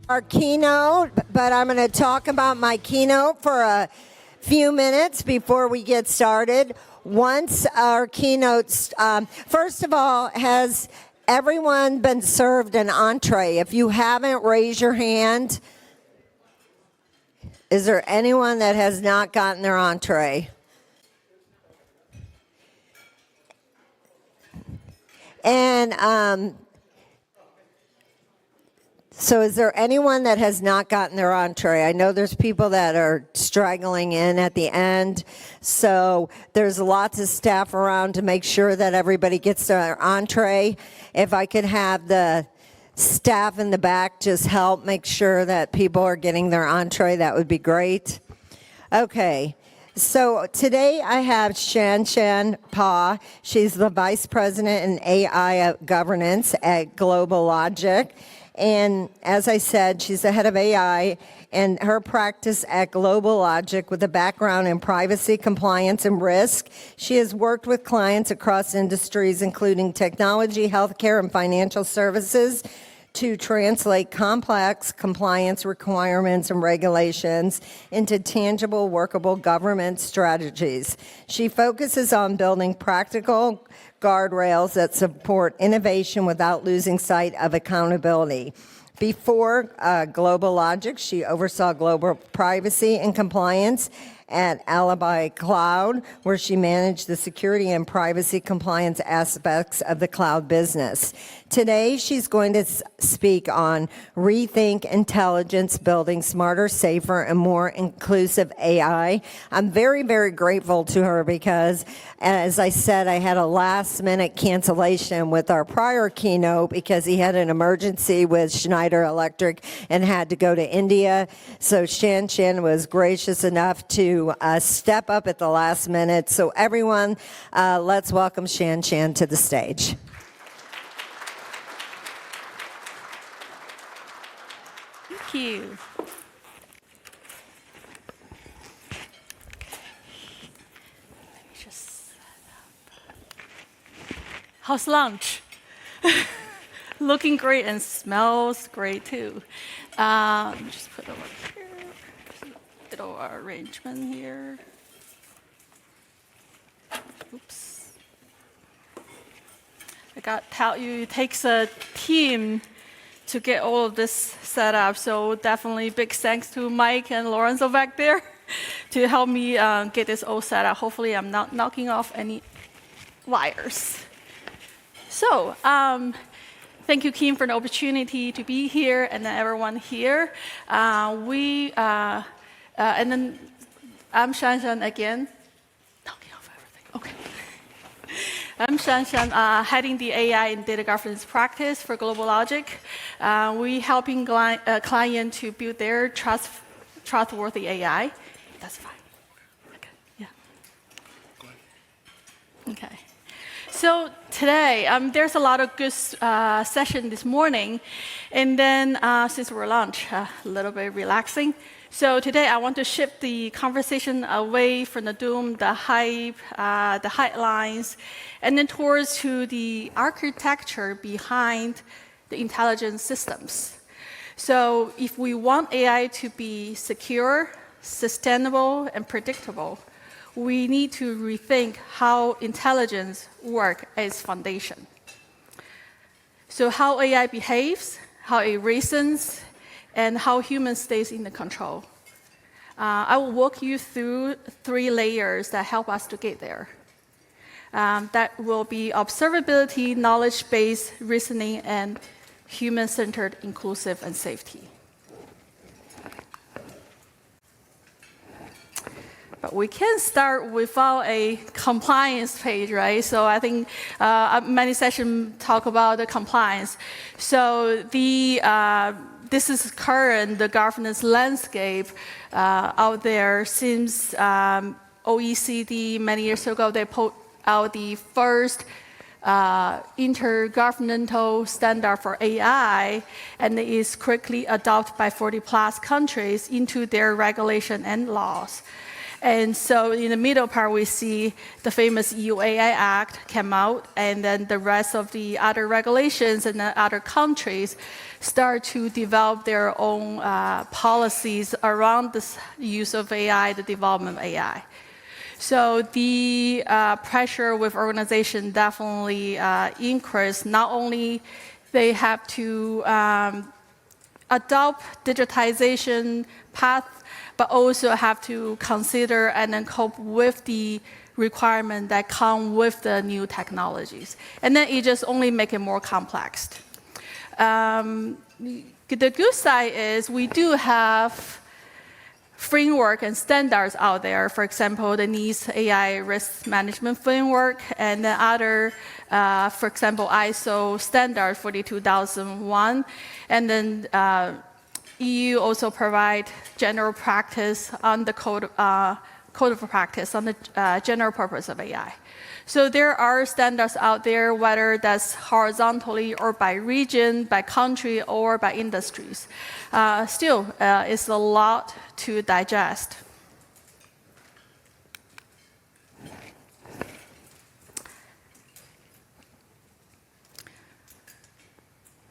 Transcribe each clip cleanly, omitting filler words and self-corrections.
Our keynote, but I'm going to talk about my keynote for a few minutes before we get started. Once our keynotes, first of all, has everyone been served an entree? If you haven't, raise your hand. Is there anyone that has not gotten their entree? And so is there anyone that has not gotten their entree? I know there's people that are straggling in at the end. So there's lots of staff around to make sure that everybody gets their entree. If I could have the staff in the back just help make sure that people are getting their entree, that would be great. Okay. So today I have ShanShan Pa. She's the Vice President in AI Governance at GlobalLogic. And as I said, she's the head of AI, and her practice at GlobalLogic with a background in privacy, compliance, and risk. She has worked with clients across industries, including technology, healthcare, and financial services, to translate complex compliance requirements and regulations into tangible, workable government strategies. She focuses on building practical guardrails that support innovation without losing sight of accountability. Before GlobalLogic, she oversaw global privacy and compliance at Alibi Cloud, where she managed the security and privacy compliance aspects of the cloud business. Today, she's going to speak on Rethink Intelligence, building smarter, safer, and more inclusive AI. I'm very, very grateful to her because, as I said, I had a last-minute cancellation with our prior keynote because he had an emergency with Schneider Electric and had to go to India. So ShanShan was gracious enough to step up at the last minute. So everyone, let's welcome ShanShan to the stage. Thank you. Let me just set up. How's lunch? Looking great and smells great too. Let me just put it over here. Little arrangement here. Oops. I got to tell you, it takes a team to get all of this set up. So definitely big thanks to Mike and Lorenzo back there to help me get this all set up. Hopefully I'm not knocking off any wires. So thank you, Kim, for the opportunity to be here, and then everyone here. And then I'm ShanShan again. Knocking off everything. Okay. I'm ShanShan, heading the AI and data governance practice for GlobalLogic. We helping client to build their trustworthy AI. That's fine. Okay. Yeah. Go ahead. Okay. So today, there's a lot of good session this morning, and then since we're lunch, a little bit relaxing. So today I want to shift the conversation away from the doom, the hype, the headlines, and then towards to the architecture behind the intelligence systems. So if we want AI to be secure, sustainable, and predictable, we need to rethink how intelligence works as foundation. So how AI behaves, how it reasons, and how human stays in the control. I will walk you through 3 layers that help us to get there. That will be observability, knowledge-based reasoning, and human-centered, inclusive, and safety. But we can't start without a compliance page, right? So I think many sessions talk about the compliance. So this is current, the governance landscape out there since OECD many years ago. They put out the first intergovernmental standard for AI, and it is quickly adopted by 40+ countries into their regulation and laws. And so in the middle part, we see the famous EU AI Act came out, and then the rest of the other regulations and the other countries start to develop their own policies around this use of AI, the development of AI. So the pressure with organization definitely increased. Not only they have to adopt digitization path, but also have to consider and then cope with the requirements that come with the new technologies. And then it just only makes it more complex. The good side is we do have framework and standards out there. For example, the NIST AI risk management framework and then other, for example, ISO standard 42001. And then EU also provide general practice on the code of practice on the general purpose of AI. So there are standards out there, whether that's horizontally or by region, by country, or by industries. Still, it's a lot to digest.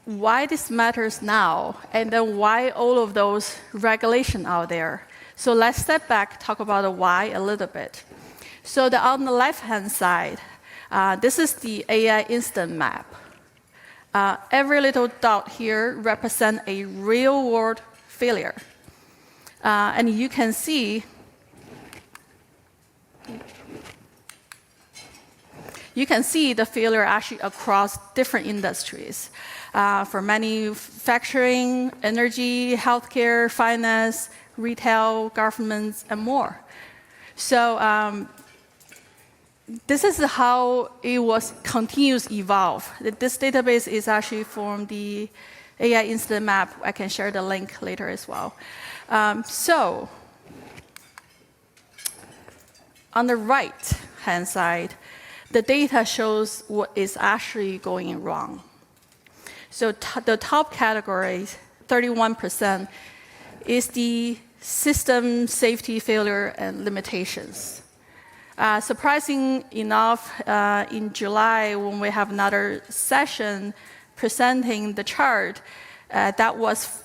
Why this matters now, and then why all of those regulations out there. So let's step back, talk about the why a little bit. So on the left-hand side, this is the AI instant map. Every little dot here represents a real-world failure. And you can see the failure actually across different industries, for manufacturing, energy, healthcare, finance, retail, governments, and more. So this is how it was continuous evolve. This database is actually from the AI Instant Map. I can share the link later as well. So on the right-hand side, the data shows what is actually going wrong. So the top category, 31%, is the system safety failure and limitations. Surprising enough, in July, when we have another session presenting the chart, that was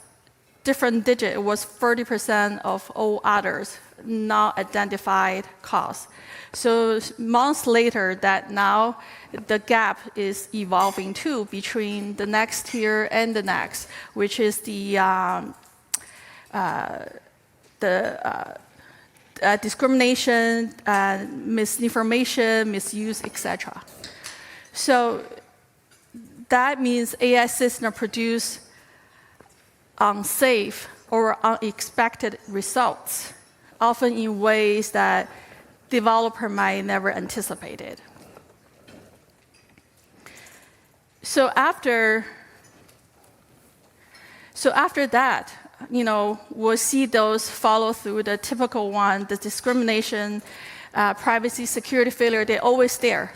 different digit. It was 30% of all others, not identified cause. So months later, that now the gap is evolving too between the next tier and the next, which is the discrimination, misinformation, misuse, etc. So that means AI systems produce unsafe or unexpected results, often in ways that developer might never anticipated. So after that, we'll see those follow through the typical one, the discrimination, privacy, security failure, they're always there.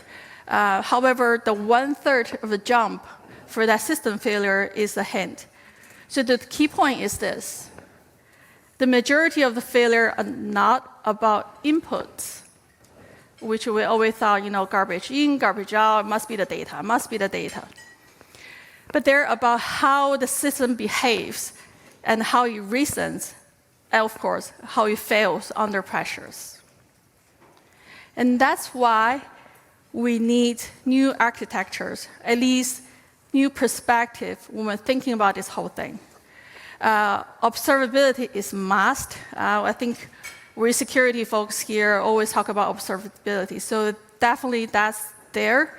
However, the 1/3 of the jump for that system failure is a hint. So the key point is this. The majority of the failure are not about inputs, which we always thought, garbage in, garbage out, must be the data, must be the data. But they're about how the system behaves and how it reasons, and of course, how it fails under pressures. And that's why we need new architectures, at least new perspective when we're thinking about this whole thing. Observability is must. I think we security folks here always talk about observability, so definitely that's there.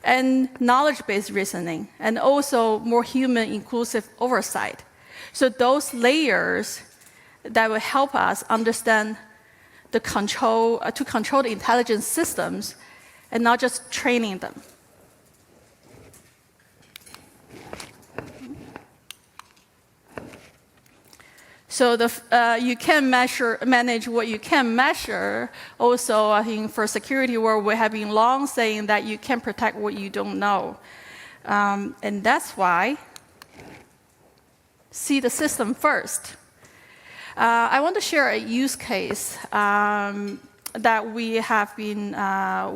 And knowledge-based reasoning, and also more human inclusive oversight. So those layers that will help us understand the control, to control the intelligence systems and not just training them. So you can manage what you can measure. Also, I think for security world, we have been long saying that you can protect what you don't know. And that's why see the system first. I want to share a use case that we have been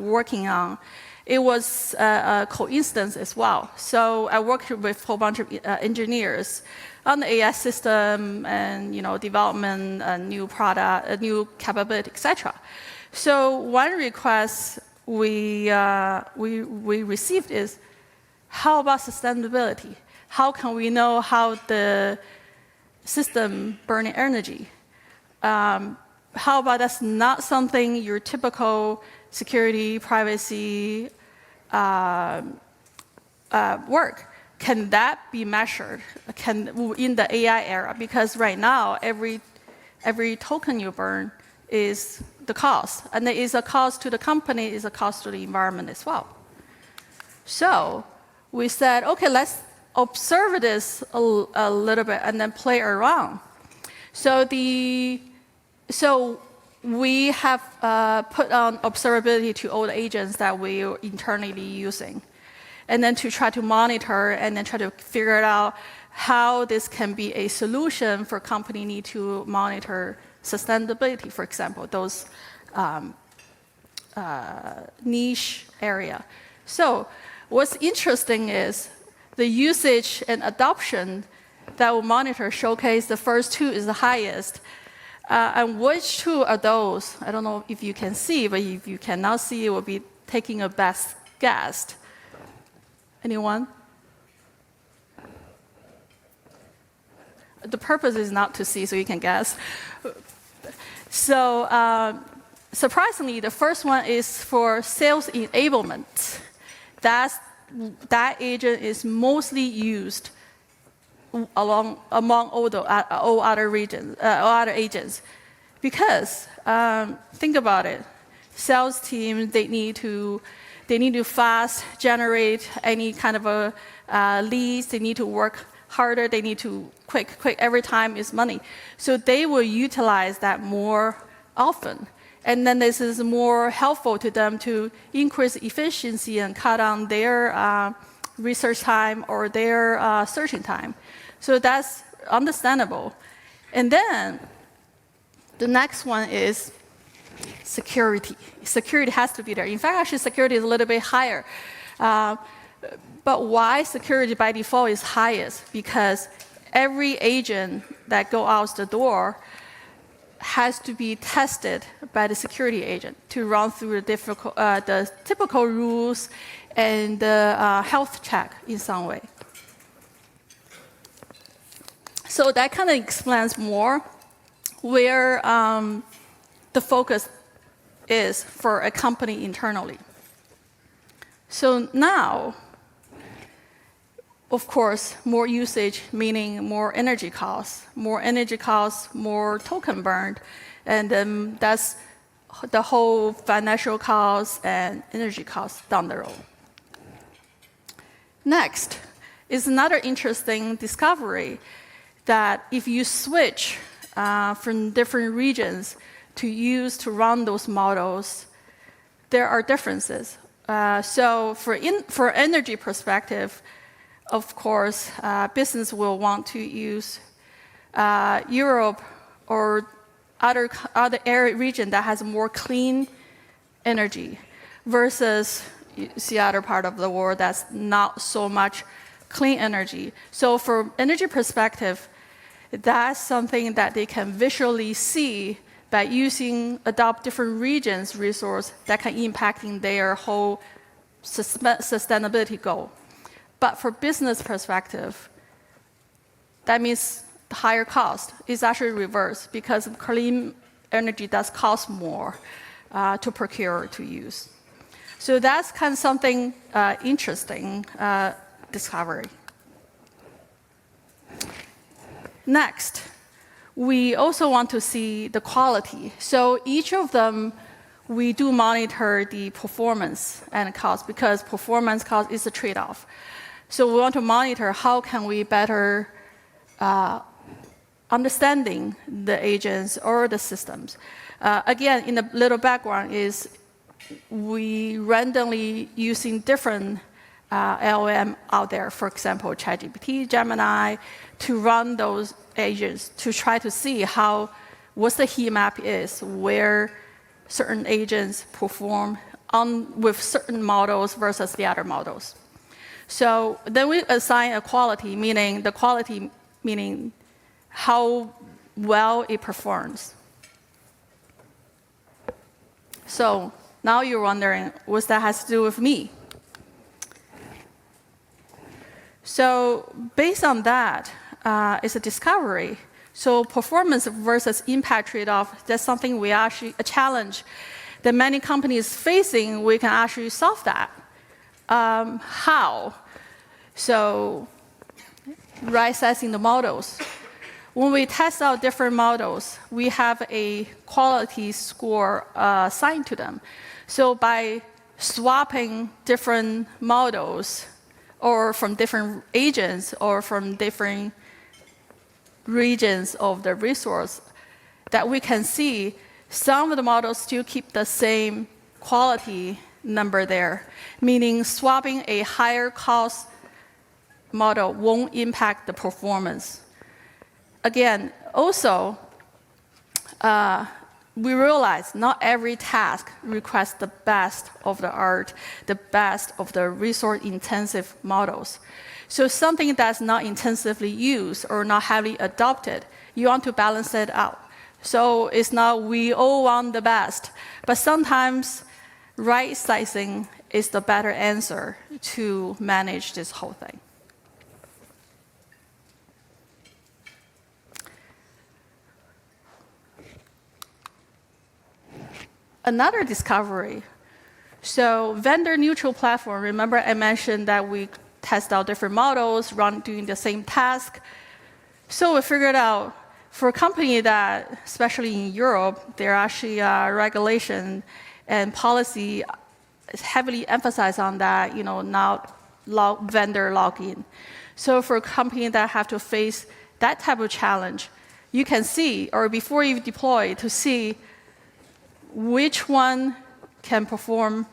working on. It was a coincidence as well. So I worked with a whole bunch of engineers on the AI system and development, a new product, a new capability, etc. So one request we received is, how about sustainability? How can we know how the system burning energy? How about that's not something your typical security, privacy work? Can that be measured in the AI era? Because right now, every token you burn is the cost. And it is a cost to the company, it is a cost to the environment as well. So we said, OK, let's observe this a little bit and then play around. So we have put on observability to all the agents that we are internally using, and then to try to monitor and then try to figure out how this can be a solution for company need to monitor sustainability, for example, those niche area. So what's interesting is the usage and adoption that will monitor showcase the first two is the highest. And which two are those? I don't know if you can see, but if you cannot see, it will be taking a best guess. Anyone? The purpose is not to see, so you can guess. So surprisingly, the first one is for sales enablement. That agent is mostly used among all other agents, because think about it, sales team they need to fast generate any kind of a leads. They need to work harder. They need to quick. Every time is money, so they will utilize that more often. And then this is more helpful to them to increase efficiency and cut down their research time or their searching time. So that's understandable. And then the next one is security. Security has to be there. In fact, actually, security is a little bit higher. But why security by default is highest? Because every agent that goes out the door has to be tested by the security agent to run through the typical rules and the health check in some way. So that kind of explains more where the focus is for a company internally. So now, of course, more usage, meaning more energy costs. More energy costs, more token burned. And then that's the whole financial costs and energy costs down the road. Next is another interesting discovery that if you switch from different regions to run those models, there are differences. So for energy perspective, of course, business will want to use Europe or other region that has more clean energy versus you see other part of the world that's not so much clean energy. So for energy perspective, that's something that they can visually see by adopt different regions' resource that can impacting their whole sustainability goal. But for business perspective, that means the higher cost is actually reverse, because clean energy does cost more to procure, to use. So that's kind of something interesting discovery. Next, we also want to see the quality. So each of them, we do monitor the performance and cost, because performance cost is a trade-off. So we want to monitor how can we better understanding the agents or the systems. Again, in the little background is we randomly using different LLM out there, for example, ChatGPT, Gemini, to run those agents to try to see what the heat map is, where certain agents perform with certain models versus the other models. So then we assign a quality, meaning how well it performs. So now you're wondering, what that has to do with me? So based on that, it's a discovery. So performance versus impact trade-off, that's something we actually, a challenge that many companies facing, we can actually solve that. How? So right-sizing the models. When we test out different models, we have a quality score assigned to them. So by swapping different models, or from different agents, or from different regions of the resource, that we can see some of the models still keep the same quality number there, meaning swapping a higher cost model won't impact the performance. Again, also, we realize not every task requires the best of the art, the best of the resource-intensive models. So something that's not intensively used or not heavily adopted, you want to balance it out. So it's not we all want the best, but sometimes right-sizing is the better answer to manage this whole thing. Another discovery. So vendor-neutral platform. Remember I mentioned that we test out different models, doing the same task. So we figured out for a company that, especially in Europe, there are actually regulation and policy is heavily emphasized on that, not vendor login. So for a company that have to face that type of challenge, you can see, or before you deploy, to see which one can perform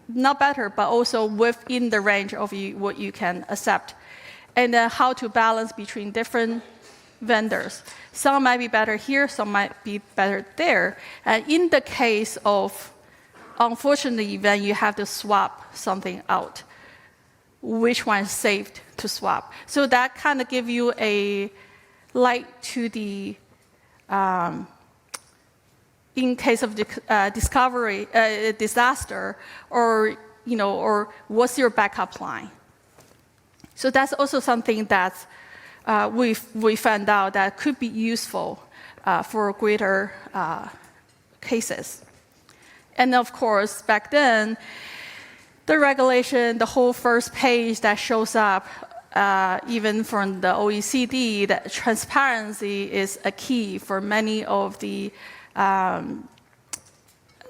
not better, but also within the range of what you can accept. And then how to balance between different vendors. Some might be better here, some might be better there. And in the case of unfortunate event, you have to swap something out. Which one is safe to swap? So that kind of give you a light to the in case of disaster, or what's your backup plan? So that's also something that we found out that could be useful for greater cases. And of course, back then, the regulation, the whole first page that shows up, even from the OECD, that transparency is a key for many of the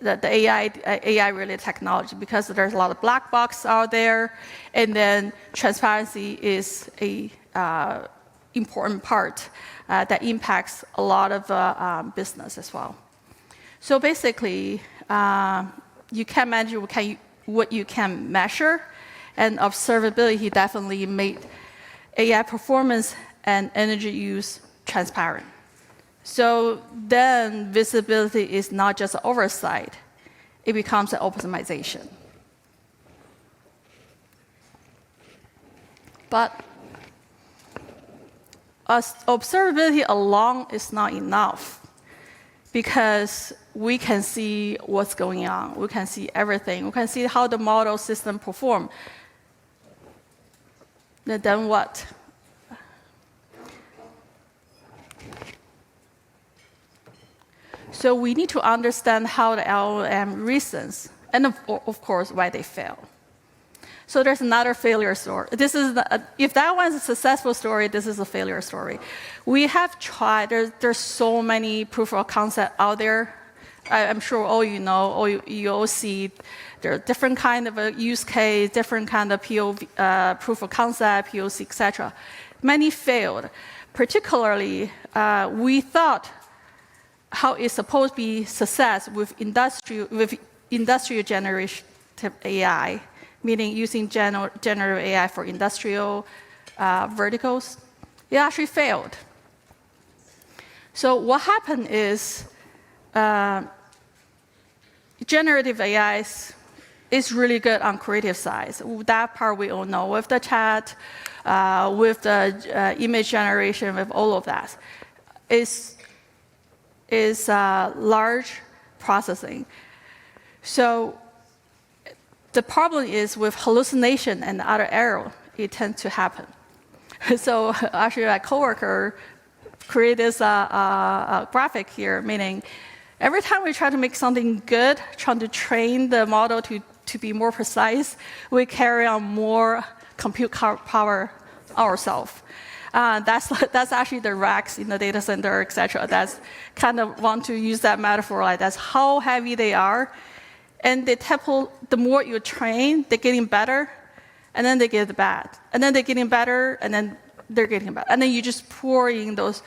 AI-related technology, because there's a lot of black box out there, and then transparency is a important part that impacts a lot of business as well. So basically, you can manage what you can measure, and observability definitely made AI performance and energy use transparent. So then visibility is not just oversight, it becomes an optimization. But observability alone is not enough, because we can see what's going on. We can see everything. We can see how the model system perform. Then what? So we need to understand how the LLM reasons, and of course, why they fail. So there's another failure story. If that one's a successful story, this is a failure story. We have tried, there's so many proof of concept out there. I'm sure all you know, or you all see, there are different kind of a use case, different kind of proof of concept, POC, etc. Many failed. Particularly, we thought how it's supposed to be success with industrial generative AI, meaning using generative AI for industrial verticals, it actually failed. So what happened is generative AI is really good on creative side. That part we all know, with the chat, with the image generation, with all of that. Is large processing. So the problem is with hallucination and other error, it tends to happen. So actually, my coworker created this graphic here, meaning every time we try to make something good, trying to train the model to be more precise, we carry on more compute power ourselves. That's actually the racks in the data center, et cetera. That's kind of want to use that metaphor, like that's how heavy they are. And the more you train, they're getting better, and then they get bad. And then they're getting better, and then they're getting bad. And then you just pour in those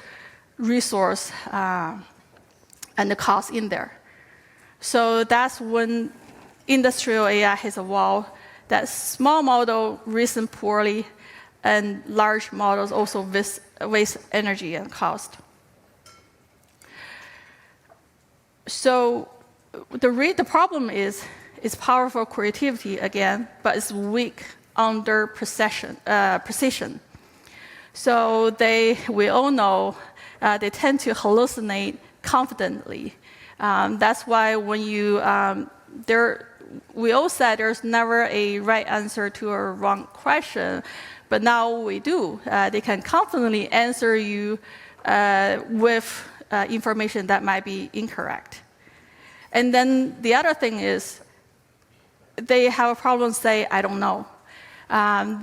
resource and the cost in there. So that's when industrial AI has evolved, that small model reason poorly, and large models also waste energy and cost. So the problem is it's powerful creativity again, but it's weak under precision. So we all know they tend to hallucinate confidently. That's why when we all said there's never a right answer to a wrong question, but now we do. They can confidently answer you with information that might be incorrect. And then the other thing is, they have a problem say, I don't know.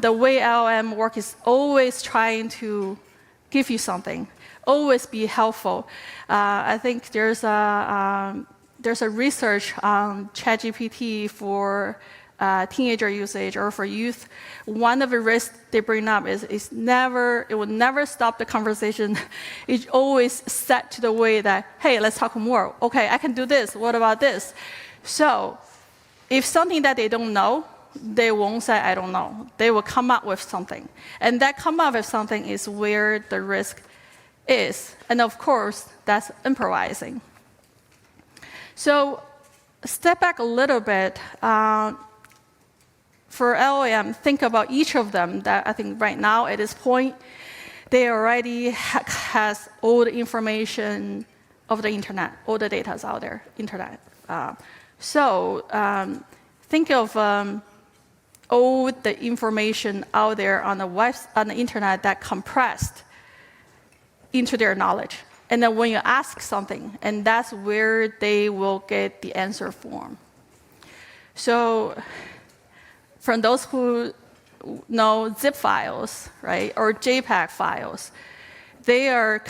The way LLM work is always trying to give you something, always be helpful. I think there's a research on ChatGPT for teenager usage or for youth. One of the risks they bring up is it will never stop the conversation. It's always set to the way that, hey, let's talk more. Okay, I can do this. What about this? So if something that they don't know, they won't say, I don't know. They will come up with something. And that come up with something is where the risk is. And of course, that's improvising. So step back a little bit. For LLM, think about each of them. That I think right now at this point, they already has all the information of the internet, all the data is out there, internet. Think of all the information out there on the internet that compressed into their knowledge. And then when you ask something, and that's where they will get the answer from. So from those who know zip files, right, or JPEG files, they are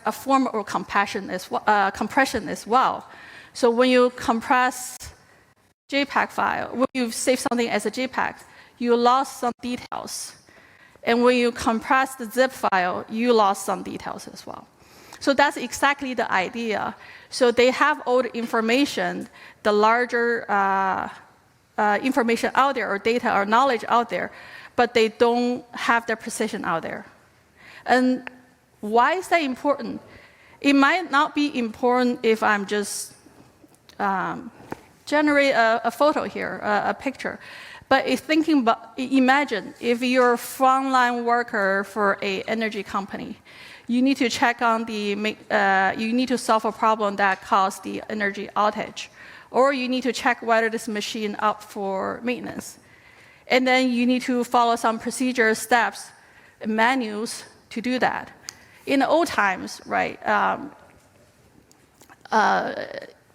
a form of compression as well. So when you compress JPEG file, when you save something as a JPEG, you lost some details. And when you compress the zip file, you lost some details as well. So that's exactly the idea. So they have all the information, the larger information out there, or data or knowledge out there, but they don't have the precision out there. And why is that important? It might not be important if I'm just generate a photo here, a picture. But imagine if you're a frontline worker for an energy company, you need to check on you need to solve a problem that caused the energy outage, or you need to check whether this machine up for maintenance, and then you need to follow some procedure steps, manuals to do that. In the old times, right?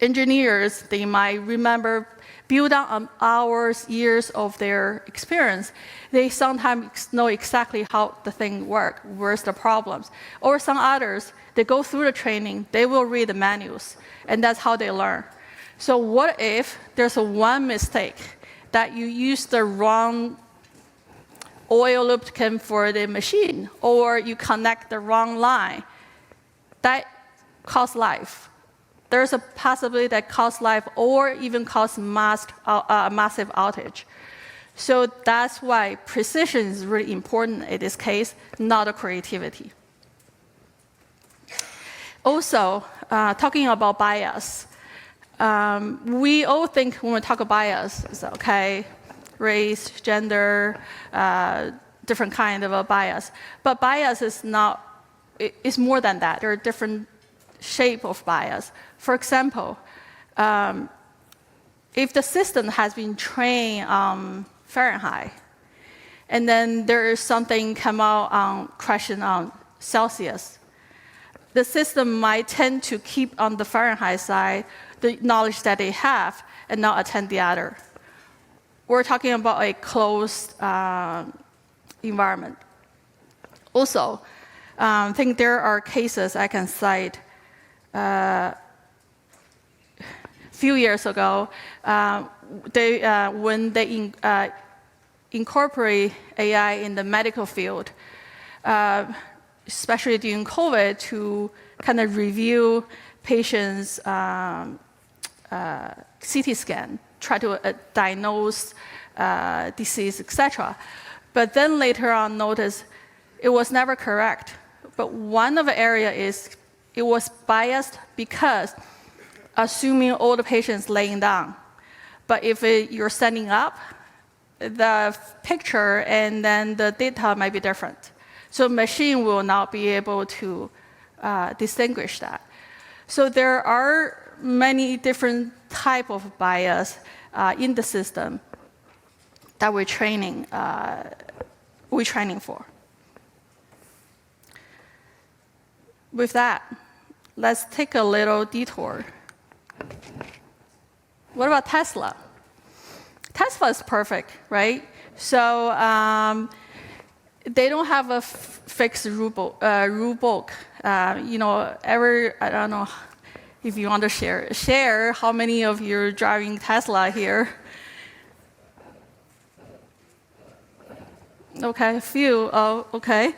Engineers, they might remember, build on hours, years of their experience. They sometimes know exactly how the thing works, where's the problems. Or some others, they go through the training, they will read the manuals, and that's how they learn. So what if there's one mistake that you use the wrong oil lubricant for the machine, or you connect the wrong line? That costs life. There's a possibility that costs life or even cause massive outage. So that's why precision is really important in this case, not a creativity. Also, talking about bias, we all think when we talk about bias, it's okay, race, gender, different kind of a bias. But bias is not, it's more than that. There are different shape of bias. For example, if the system has been trained on Fahrenheit, and then there is something come out on question on Celsius, the system might tend to keep on the Fahrenheit side the knowledge that they have and not attend the other. We're talking about a closed environment. Also, I think there are cases I can cite. A few years ago, when they incorporate AI in the medical field, especially during COVID, to kind of review patients' CT scan, try to diagnose disease, etc. But then later on notice it was never correct. But one of the areas is it was biased because assuming all the patients laying down. But if you're standing up, the picture and then the data might be different. So machine will not be able to distinguish that. So there are many different type of bias in the system that we're training for. With that, let's take a little detour. What about Tesla? Tesla is perfect, right? So they don't have a fixed rule book. I don't know if you want to share how many of you are driving Tesla here. Okay, a few. Oh, okay.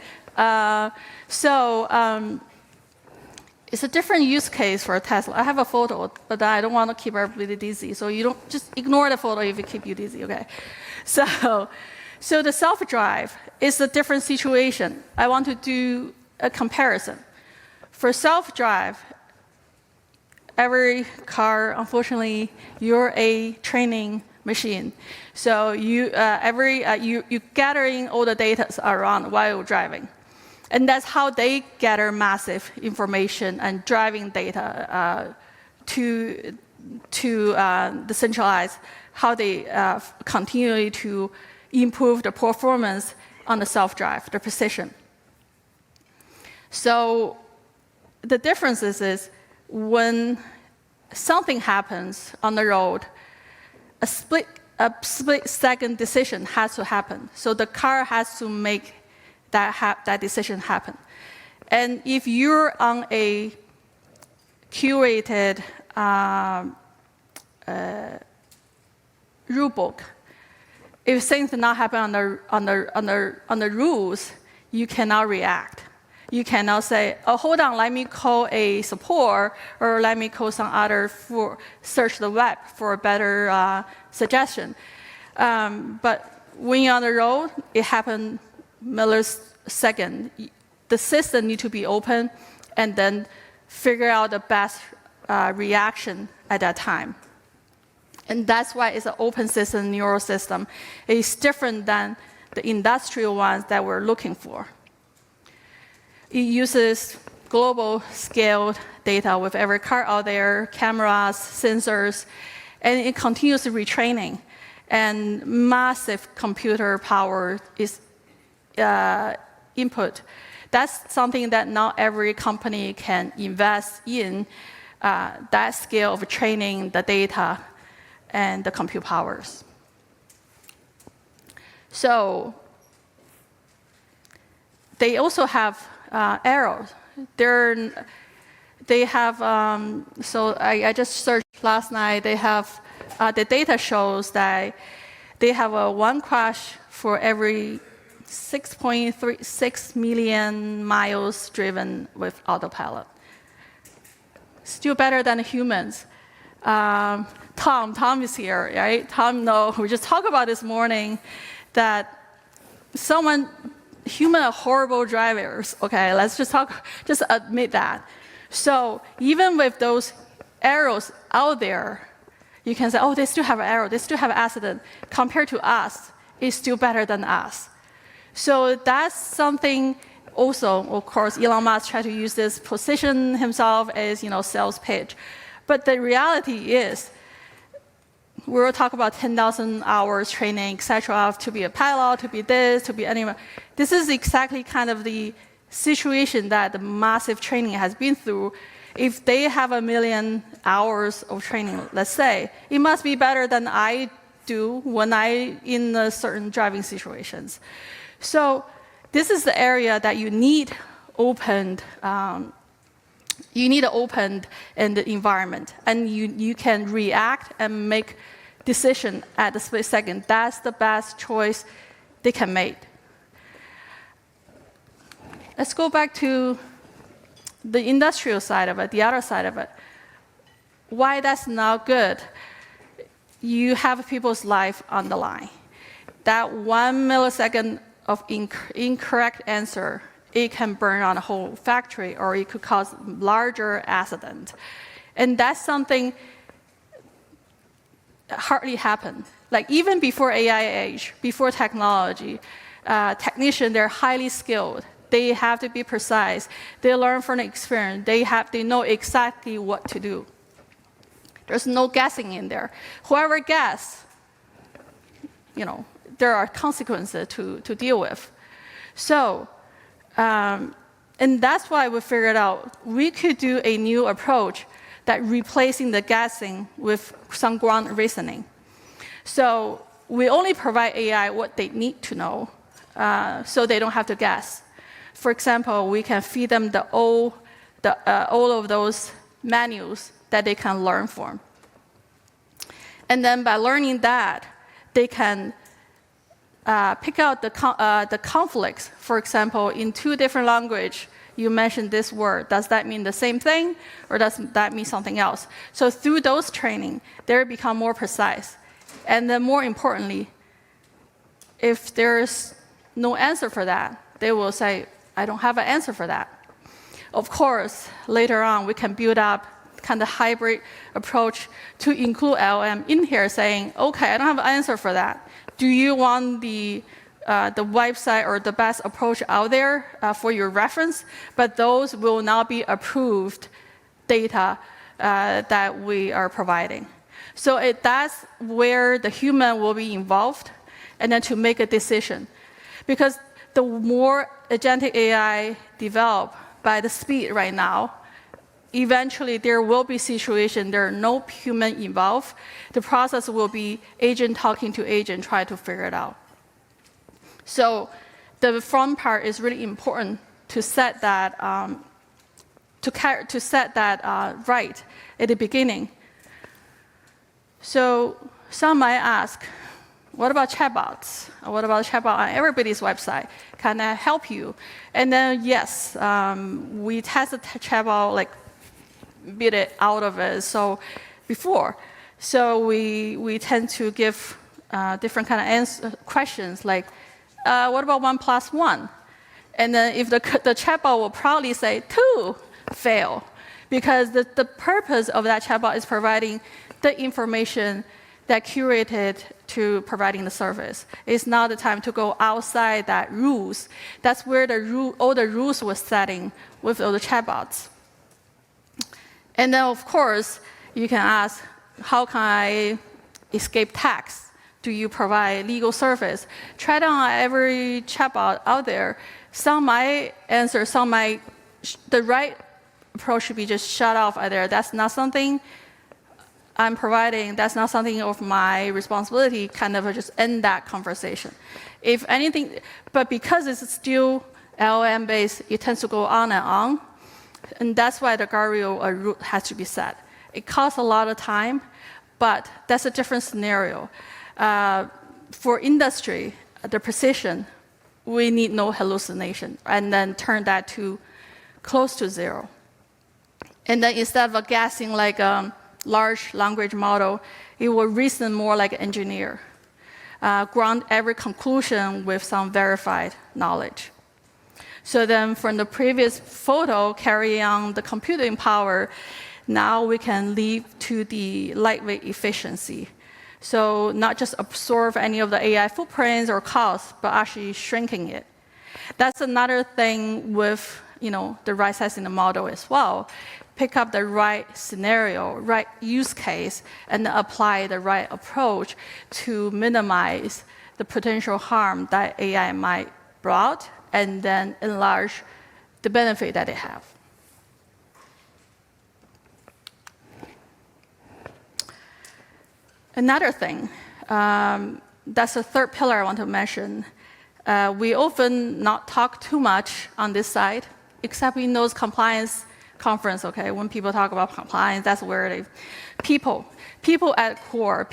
It's a different use case for Tesla. I have a photo, but I don't want to keep everybody dizzy. So you don't just ignore the photo if it keeps you dizzy, okay? So the self-drive is a different situation. I want to do a comparison. For self-drive, every car, unfortunately, you're a training machine. So you gathering all the data around while you're driving. And that's how they gather massive information and driving data to decentralize how they continue to improve the performance on the self-drive, the precision. So the difference is when something happens on the road, a split-second decision has to happen. So the car has to make that decision happen. And if you're on a curated rule book, if things do not happen on the rules, you cannot react. You cannot say, oh, hold on, let me call a support, or let me call some other for search the web for a better suggestion. But when you're on the road, it happened millisecond. The system needs to be open and then figure out the best reaction at that time. And that's why it's an open system neural system. It's different than the industrial ones that we're looking for. It uses global scaled data with every car out there, cameras, sensors, and it continuously retraining. And massive computer power is input. That's something that not every company can invest in, that scale of training the data and the compute powers. So they also have errors. They have, so I just searched last night, they have, the data shows that they have one crash for every 6.36 million miles driven with autopilot. Still better than humans. Tom is here, right? Tom, no, we just talked about this morning that human are horrible drivers, okay? Let's just admit that. So even with those arrows out there, you can say, oh, they still have an arrow, they still have an accident. Compared to us, it's still better than us. So that's something also, of course, Elon Musk tried to use this, position himself as, sales pitch. But the reality is, we will talk about 10,000 hours training, et cetera, to be a pilot, to be this, to be anyone. This is exactly kind of the situation that the massive training has been through. If they have 1 million hours of training, let's say, it must be better than I do when I in certain driving situations. So this is the area that you need opened. You need an open environment, and you can react and make decision at the split second. That's the best choice they can make. Let's go back to the industrial side of it, the other side of it. Why that's not good? You have people's life on the line. That 1 millisecond of incorrect answer, it can burn on a whole factory, or it could cause larger accident. And that's something that hardly happen. Like even before AI age, before technology, technicians, they're highly skilled. They have to be precise. They learn from experience. They know exactly what to do. There's no guessing in there. Whoever guesses, there are consequences to deal with. So, and that's why we figured out we could do a new approach that replacing the guessing with some ground reasoning. So we only provide AI what they need to know, so they don't have to guess. For example, we can feed them all of those manuals that they can learn from. And then by learning that, they can pick out the conflicts. For example, in 2 different languages, you mentioned this word. Does that mean the same thing, or does that mean something else? So through those training, they become more precise. And then more importantly, if there's no answer for that, they will say, I don't have an answer for that. Of course, later on, we can build up kind of hybrid approach to include LM in here, saying, okay, I don't have an answer for that. Do you want the website or the best approach out there for your reference? But those will not be approved data that we are providing. So that's where the human will be involved, and then to make a decision. Because the more agentic AI develop by the speed right now, eventually there will be situation there are no human involved. The process will be agent talking to agent, try to figure it out. So the front part is really important to set that right at the beginning. So some might ask, what about chatbots? What about chatbot on everybody's website? Can I help you? And then yes, we tested chatbot, beat it out of it. So before, we tend to give different kind of questions like, what about 1 + 1? And then if the chatbot will probably say 2, fail, because the purpose of that chatbot is providing the information that curated to providing the service. It's not the time to go outside that rules. That's where all the rules were setting with all the chatbots. And then, of course, you can ask, how can I escape tax? Do you provide legal service? Try it on every chatbot out there. Some might answer, the right approach should be just shut off out there. That's not something I'm providing, that's not something of my responsibility, kind of just end that conversation. If anything, but because it's still LLM based, it tends to go on, and that's why the guardrail route has to be set. It costs a lot of time, but that's a different scenario. For industry, the precision, we need no hallucination, and then turn that to close to 0. And then instead of guessing large language model, it will reason more like an engineer, ground every conclusion with some verified knowledge. So then from the previous photo, carry on the computing power, now we can lead to the lightweight efficiency. So not just absorb any of the AI footprints or costs, but actually shrinking it. That's another thing with the right size in the model as well. Pick up the right scenario, right use case, and apply the right approach to minimize the potential harm that AI might brought, and then enlarge the benefit that it have. Another thing, that's the third pillar I want to mention. We often not talk too much on this side, except in those compliance conference, okay? When people talk about compliance, that's where people at core,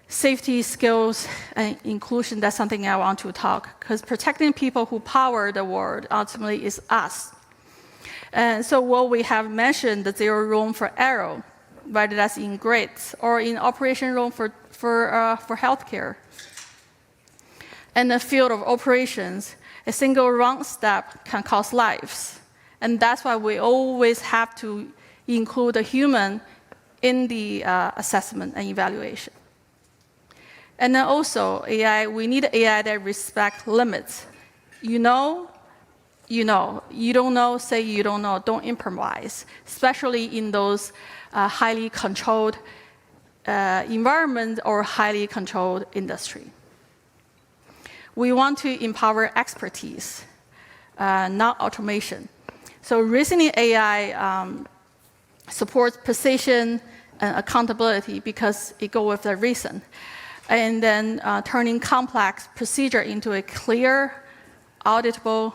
safety skills and inclusion, that's something I want to talk, because protecting people who power the world ultimately is us. And so what we have mentioned, the zero room for error, whether that's in grids or in operation room for healthcare. In the field of operations, a single wrong step can cost lives. And that's why we always have to include a human in the assessment and evaluation. And then also, AI, we need AI that respects limits. You know. You don't know, say you don't know, don't improvise, especially in those highly controlled environment or highly controlled industry. We want to empower expertise, not automation. So reasoning AI supports precision and accountability because it goes with the reason. And then turning complex procedure into a clear, auditable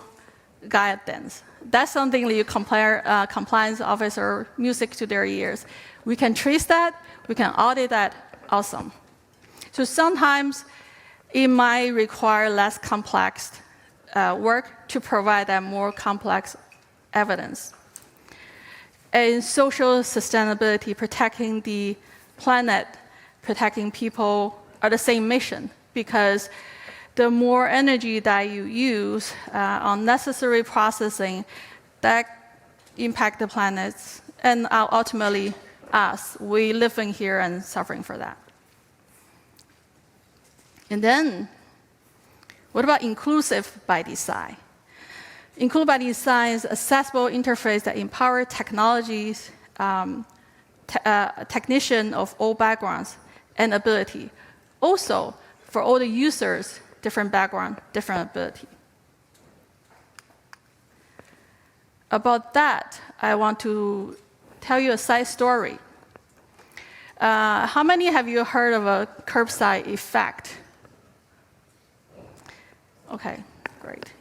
guidance. That's something that you compare compliance officer music to their ears. We can trace that, we can audit that, awesome. So sometimes it might require less complex work to provide that more complex evidence. And social sustainability, protecting the planet, protecting people are the same mission, because the more energy that you use on necessary processing, that impact the planet and ultimately us. We living here and suffering for that. And then, what about inclusive by design? Include by design is accessible interface that empower technologies, technician of all backgrounds and ability. Also, for all the users, different background, different ability. About that, I want to tell you a side story. How many have you heard of a curbside effect? Okay, great.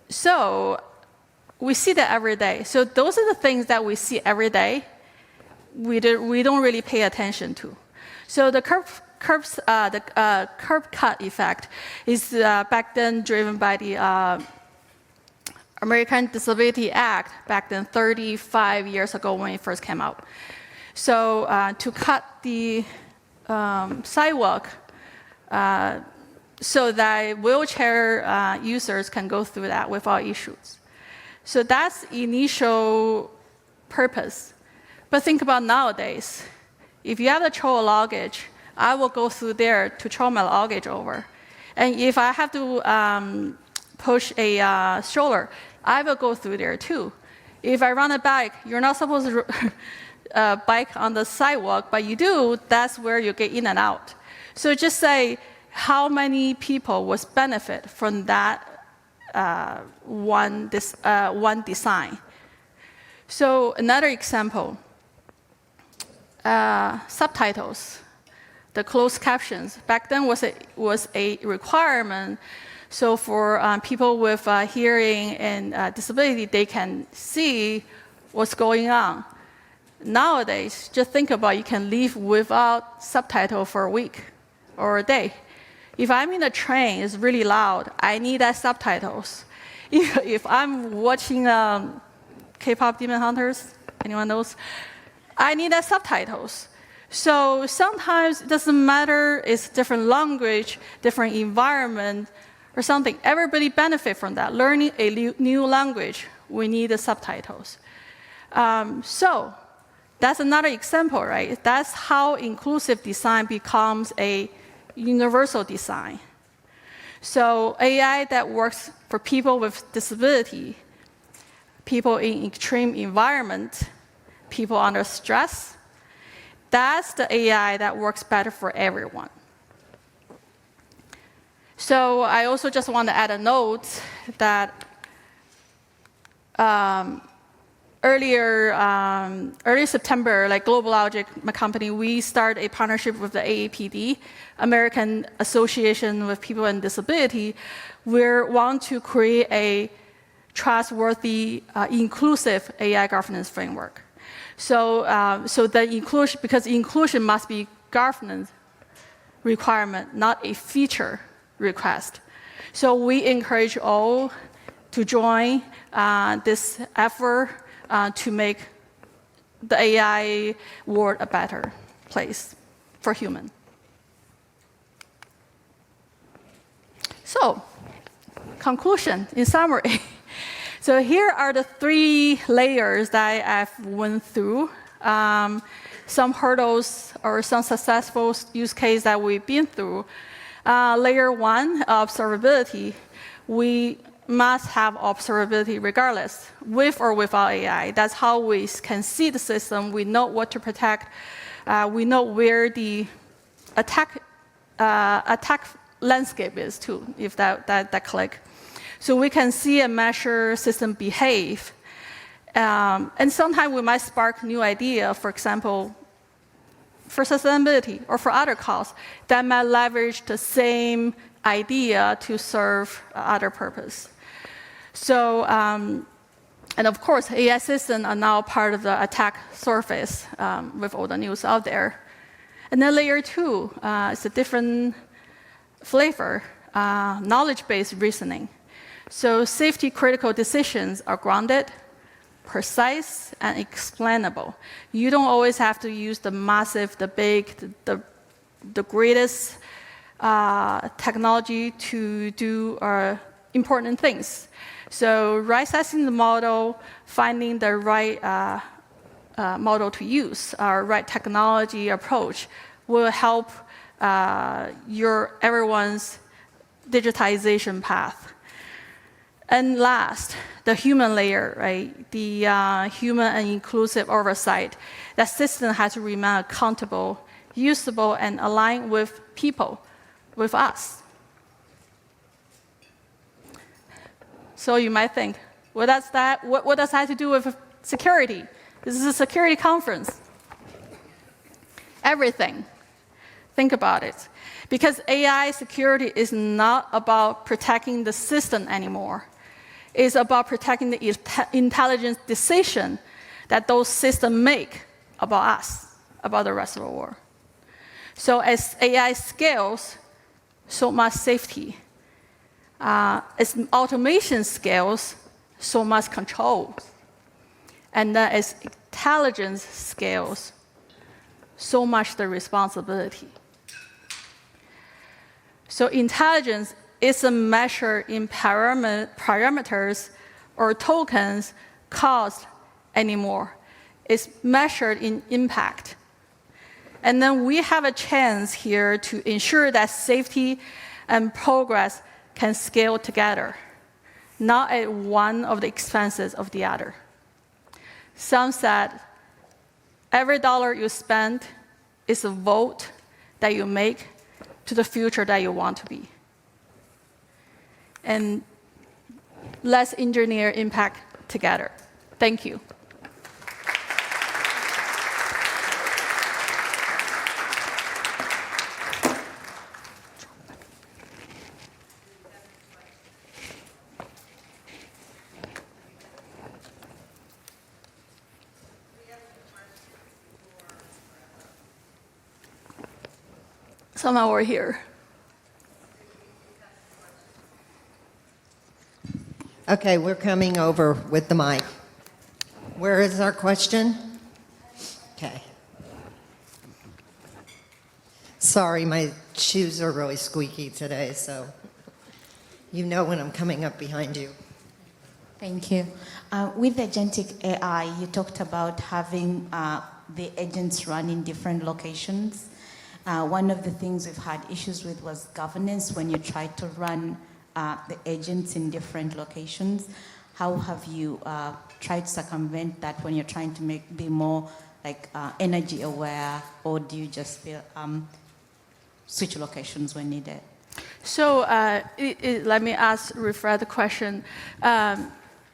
So we see that every day. So those are the things that we see every day. We don't really pay attention to. So the curb cut effect is back then driven by the American Disability Act back then 35 years ago when it first came out. So to cut the sidewalk so that wheelchair users can go through that without issues. So that's initial purpose. But think about nowadays. If you have to throw a luggage, I will go through there to throw my luggage over. And if I have to push a stroller, I will go through there too. If I run a bike, you're not supposed to bike on the sidewalk, but you do, that's where you get in and out. So just say how many people was benefit from that one design. So another example, subtitles, the closed captions. Back then was a requirement. So for people with hearing and disability, they can see what's going on. Nowadays, just think about you can live without subtitle for a week or a day. If I'm in a train, it's really loud, I need that subtitles. If I'm watching K-pop Demon Hunters? Anyone knows? I need subtitles. So sometimes it doesn't matter, it's different language, different environment, or something. Everybody benefit from that. Learning a new language, we need the subtitles. So that's another example, right? That's how inclusive design becomes a universal design. So AI that works for people with disability, people in extreme environment, people under stress, that's the AI that works better for everyone. So I also just want to add a note that early September, like GlobalLogic, my company, we started a partnership with the AAPD, American Association with People with Disability. We want to create a trustworthy, inclusive AI governance framework. So the inclusion, because inclusion must be governance requirement, not a feature request. So we encourage all to join this effort to make the AI world a better place for human. So, conclusion, in summary. So here are the 3 layers that I've went through. Some hurdles or some successful use case that we've been through. Layer 1, observability. We must have observability regardless, with or without AI. That's how we can see the system. We know what to protect. We know where the attack landscape is too, if that click. So we can see and measure system behave. And sometimes we might spark new idea, for example, for sustainability or for other cause that might leverage the same idea to serve other purpose. So, and of course, AI systems are now part of the attack surface with all the news out there. And then layer 2 is a different flavor, knowledge-based reasoning. So safety critical decisions are grounded, precise, and explainable. You don't always have to use the massive, the big, the greatest technology to do important things. So right-sizing the model, finding the right model to use, right technology approach will help everyone's digitization path. And last, the human layer, right? The human and inclusive oversight. That system has to remain accountable, usable, and aligned with people, with us. So you might think, what does that have to do with security? This is a security conference. Everything. Think about it. Because AI security is not about protecting the system anymore. It's about protecting the intelligent decision that those systems make about us, about the rest of the world. So as AI scales, so much safety. As automation scales, so much control. And as intelligence scales, so much the responsibility. So intelligence isn't measured in parameters or tokens cost anymore. It's measured in impact. And then we have a chance here to ensure that safety and progress can scale together, not at one of the expenses of the other. Some said, every dollar you spend is a vote that you make to the future that you want to be. And let's engineer impact together. Thank you. Somehow we're here. Okay, we're coming over with the mic. Where is our question? Okay. Sorry, my shoes are really squeaky today, so you know when I'm coming up behind you. Thank you. With agentic AI, you talked about having the agents run in different locations. One of the things we've had issues with was governance when you try to run the agents in different locations. How have you tried to circumvent that when you're trying to be more like energy aware, or do you just feel, switch locations when needed? So let me rephrase the question.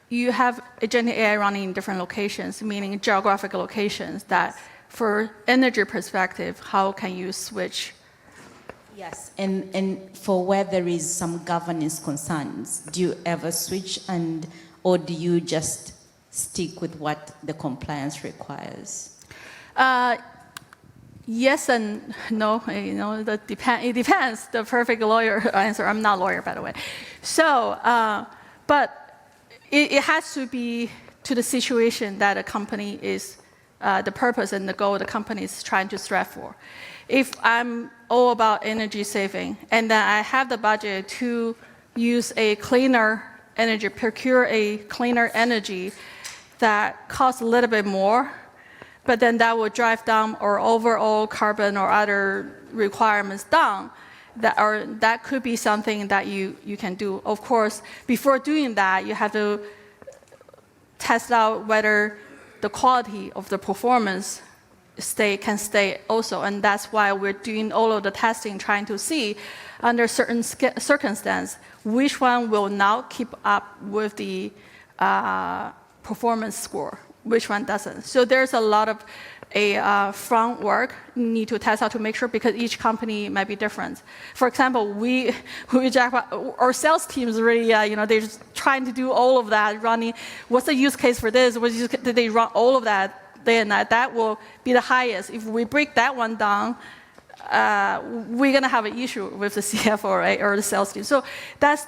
You have agentic AI running in different locations, meaning geographic locations that for energy perspective, how can you switch? Yes, and for where there is some governance concerns, do you ever switch, or do you just stick with what the compliance requires? Yes and no. It depends. The perfect lawyer answer. I'm not a lawyer, by the way. So, but it has to be to the situation that a company is, the purpose and the goal the company is trying to strive for. If I'm all about energy saving, and then I have the budget to use a cleaner energy, procure a cleaner energy that costs a little bit more, but then that will drive down our overall carbon or other requirements down, that could be something that you can do. Of course, before doing that, you have to test out whether the quality of the performance can stay also, and that's why we're doing all of the testing, trying to see under certain circumstances which one will now keep up with the performance score, which one doesn't. So there's a lot of front work you need to test out to make sure, because each company might be different. For example, our sales team is really, they're just trying to do all of that, running. What's the use case for this? Did they run all of that day and night? That will be the highest. If we break that one down, we're going to have an issue with the CFO, right, or the sales team. So that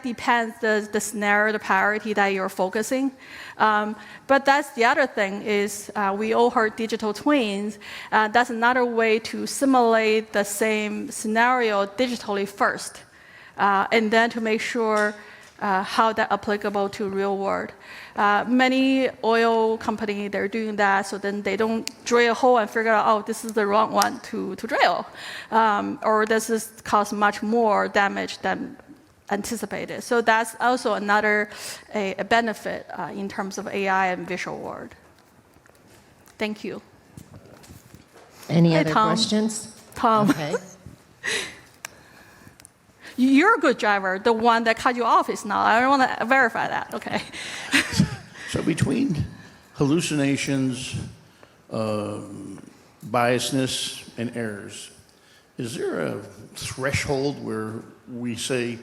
depends the scenario, the priority that you're focusing. But that's the other thing is we all heard digital twins. That's another way to simulate the same scenario digitally first, and then to make sure how that applicable to real world. Many oil companies, they're doing that, so then they don't drill a hole and figure out, oh, this is the wrong one to drill, or this is cause much more damage than anticipated. So that's also another a benefit in terms of AI and visual world. Thank you. Any Hey, other Tom. questions? Tom. Okay. You're a good driver. The one that cut you off is not. I don't want to verify that. Okay. So between hallucinations, biasness, and errors, is there a threshold where we say,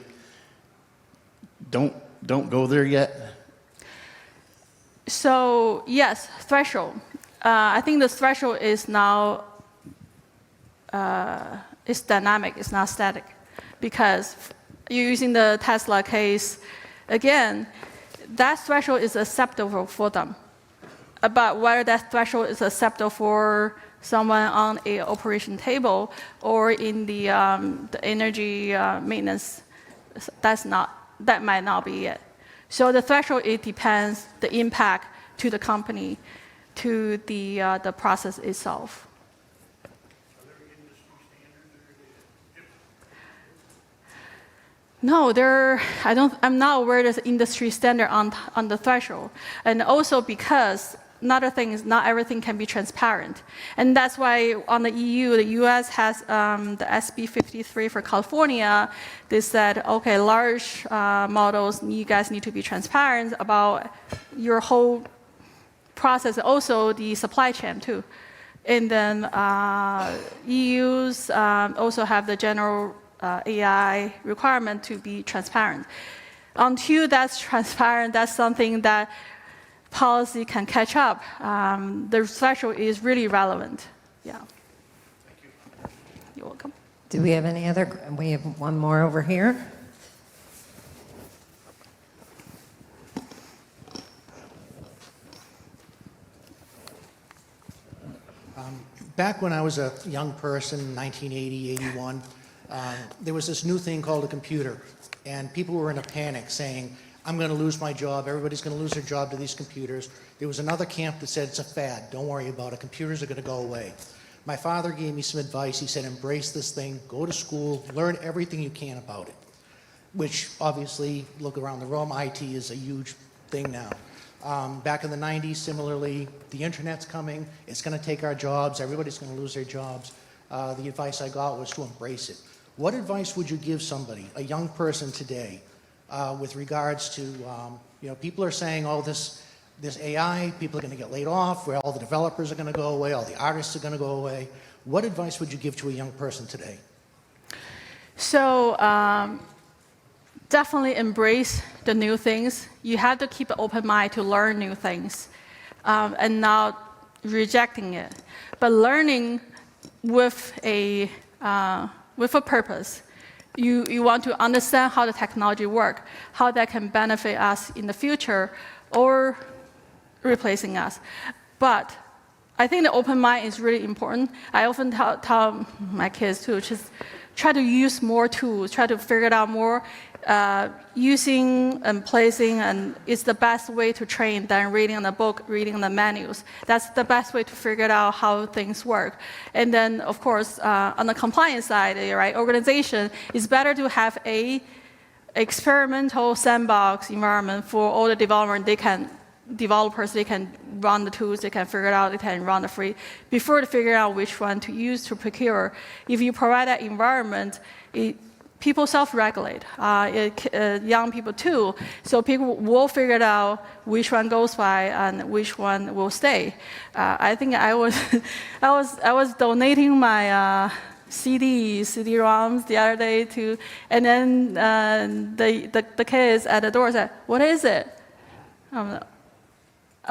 don't go there yet? So yes, threshold. I think the threshold is now it's dynamic. It's not static. Because you're using the Tesla case, again, that threshold is acceptable for them. But whether that threshold is acceptable for someone on a operation table or in the energy maintenance, that might not be it. So the threshold, it depends the impact to the company, to the process itself. No, I'm not aware there's industry standard on the threshold. And also because another thing is not everything can be transparent. And that's why on the EU, the US has the SB 53 for California. They said, okay, large models, you guys need to be transparent about your whole process, also the supply chain too. And then EUs also have the general AI requirement to be transparent. Until that's transparent, that's something that policy can catch up. The threshold is really relevant. Yeah. Thank you. You're welcome. Do we have any other? We have one more over here. Back when I was a young person, 1980, 81, there was this new thing called a computer, and people were in a panic saying, I'm going to lose my job, everybody's going to lose their job to these computers. There was another camp that said, it's a fad, don't worry about it, computers are going to go away. My father gave me some advice. He said, embrace this thing, go to school, learn everything you can about it, which obviously, look around the room, IT is a huge thing now. Back in the 90s, similarly, the internet's coming, it's going to take our jobs, everybody's going to lose their jobs. The advice I got was to embrace it. What advice would you give somebody, a young person today, with regards to, people are saying, oh, this AI, people are going to get laid off, where all the developers are going to go away, all the artists are going to go away. What advice would you give to a young person today? So definitely embrace the new things. You have to keep an open mind to learn new things and not rejecting it, but learning with a purpose. You want to understand how the technology works, how that can benefit us in the future or replacing us. But I think the open mind is really important. I often tell my kids too, just try to use more tools, try to figure it out more. Using and placing and is the best way to train than reading the book, reading the manuals. That's the best way to figure out how things work. And then, of course, on the compliance side, right, organization, it's better to have a experimental sandbox environment for all the developers, they can run the tools, they can figure it out, they can run the free, before to figure out which one to use to procure. If you provide that environment, people self-regulate, young people too, so people will figure out which one goes by and which one will stay. I think I was donating my CD-ROMs the other day to, and then the kids at the door said, "What is it?"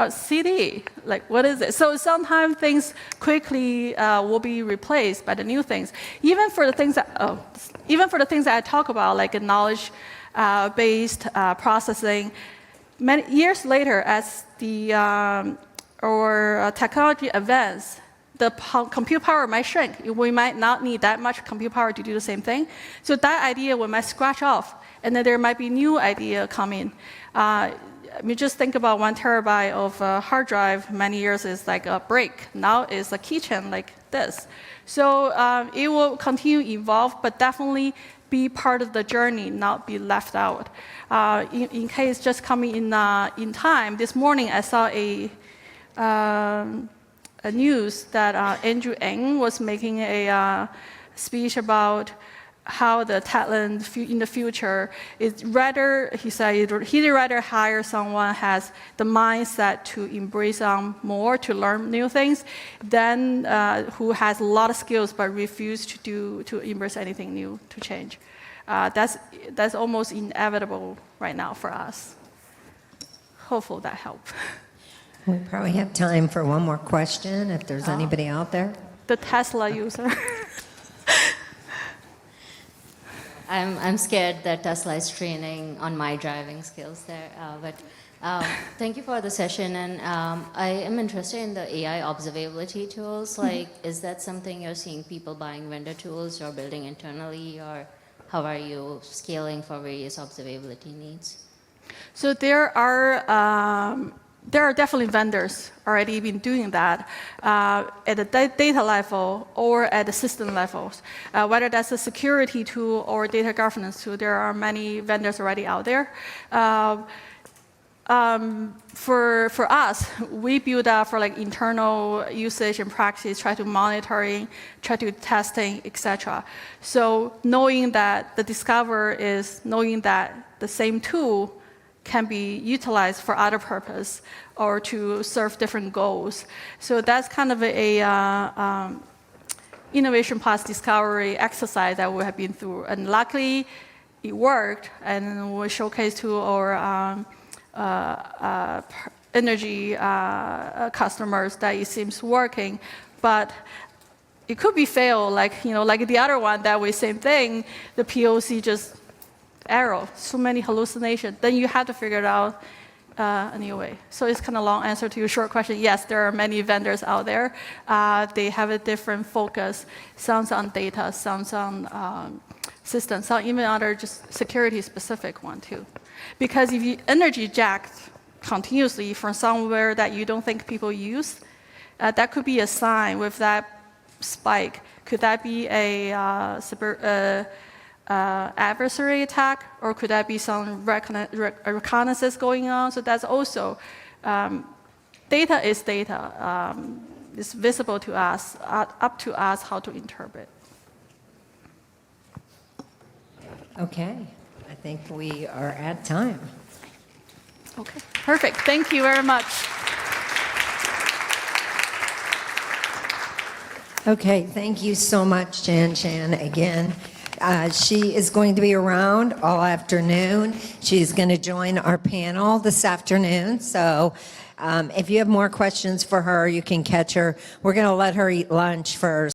CD, like what is it? So sometimes things quickly will be replaced by the new things. Even for the things that I talk about, like knowledge-based processing, many years later, as the technology advances, the compute power might shrink. We might not need that much compute power to do the same thing. So that idea we might scratch off, and then there might be new idea coming. I mean, just think about 1 terabyte of hard drive many years is like a brick. Now it's a keychain like this. So it will continue to evolve, but definitely be part of the journey, not be left out. In case just coming in time, this morning I saw a news that Andrew Ng was making a speech about how the talent in the future is rather, he said, he'd rather hire someone who has the mindset to embrace more, to learn new things, than who has a lot of skills but refuse to embrace anything new, to change. That's almost inevitable right now for us. Hopefully that helps. We probably have time for one more question if there's anybody out there. The Tesla user. I'm scared that Tesla is training on my driving skills there. But thank you for the session. And I am interested in the AI observability tools. Like, is that something you're seeing people buying vendor tools or building internally? Or how are you scaling for various observability needs? So there are definitely vendors already been doing that at the data level or at the system levels. Whether that's a security tool or data governance tool, there are many vendors already out there. For us, we build up for like internal usage and practice, try to monitoring, try to testing, etc. So knowing that the discover is knowing that the same tool can be utilized for other purpose or to serve different goals. So that's kind of a innovation plus discovery exercise that we have been through. And luckily, it worked, and we showcased to our energy customers that it seems working. But it could be failed, like the other one that we same thing. The POC just error, so many hallucinations. Then you have to figure it out. anyway. So it's kind of long answer to your short question. Yes, there are many vendors out there. They have a different focus. Some's on data, some's on systems, some even other just security specific one too. Because if you energy jack continuously from somewhere that you don't think people use, that could be a sign with that spike. Could that be a adversary attack, or could that be some reconnaissance going on? So that's also, data is data. It's visible to us, up to us how to interpret. Okay, I think we are at time. Okay, perfect. Thank you very much. Okay, thank you so much, ShanShan, again. She is going to be around all afternoon. She's going to join our panel this afternoon. So if you have more questions for her, you can catch her. We're going to let her eat lunch first.